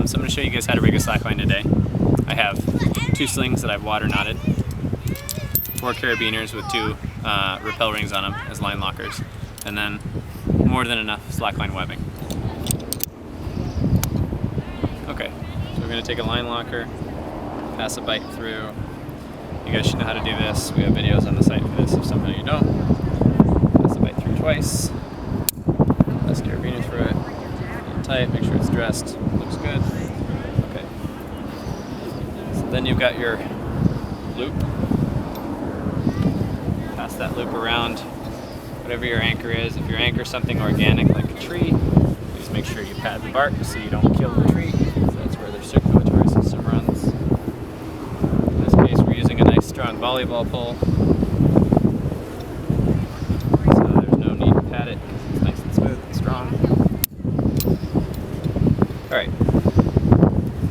So I'm going to show you guys how to rig a slackline today. I have 2 slings that I've water knotted, 4 carabiners with 2 rappel rings on them as line lockers, and then more than enough slackline webbing. Okay, so we're going to take a line locker, pass a bight through. You guys should know how to do this. We have videos on the site for this if some of you don't. Pass the bight through twice. Pass the carabiner through it. Tight, make sure it's dressed. Looks good. Okay. So then you've got your loop. Pass that loop around whatever your anchor is. If your anchor is something organic like a tree, please make sure you pad the bark so you don't kill the tree. So that's where their circulatory system runs. In this case, we're using a nice strong volleyball pole. So there's no need to pad it because it's nice and smooth and strong. Alright,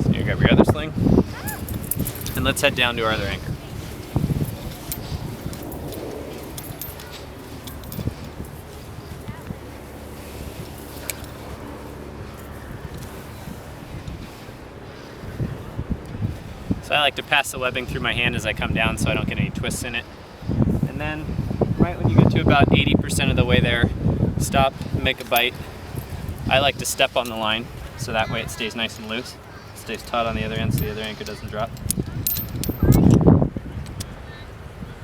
so you grab your other sling, and let's head down to our other anchor. So I like to pass the webbing through my hand as I come down so I don't get any twists in it. And then, right when you get to about 80% of the way there, stop and make a bite. I like to step on the line, so that way it stays nice and loose. It stays taut on the other end so the other anchor doesn't drop.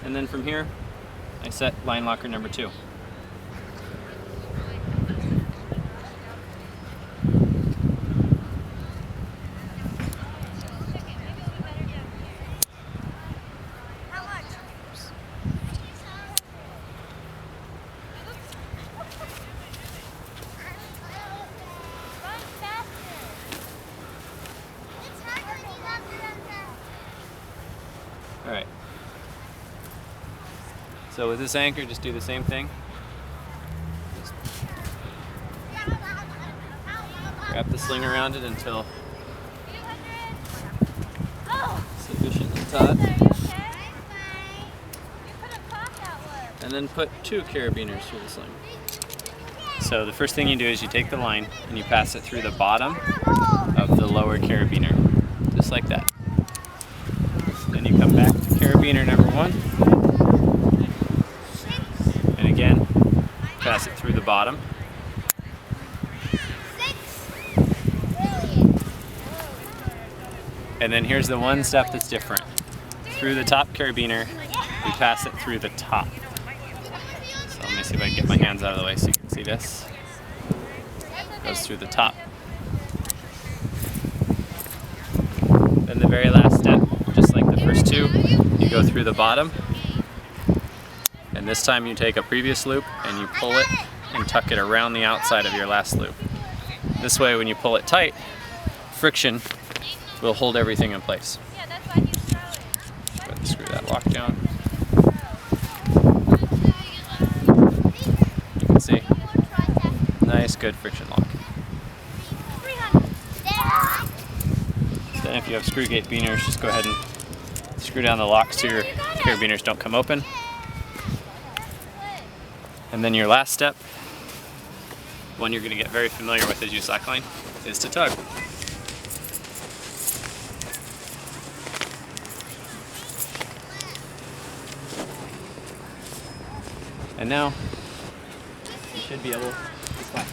And then from here, I set line locker number 2. Alright, so with this anchor, just do the same thing. Just wrap the sling around it until sufficiently taut. And then put 2 carabiners through the sling. So the first thing you do is you take the line and you pass it through the bottom of the lower carabiner, just like that. Then you come back to carabiner number 1, and again, pass it through the bottom. And then here's the one step that's different. Through the top carabiner, we pass it through the top. So let me see if I can get my hands out of the way so you can see this. Goes through the top. Then the very last step, just like the first 2, you go through the bottom, and this time you take a previous loop and you pull it and tuck it around the outside of your last loop. This way when you pull it tight, friction will hold everything in place. Go ahead and screw that lock down. You can see, nice good friction lock. Then if you have screw gate biners, just go ahead and screw down the locks so your carabiners don't come open. And then your last step, one you're going to get very familiar with as you slackline, is to tug. And now you should be able to slack.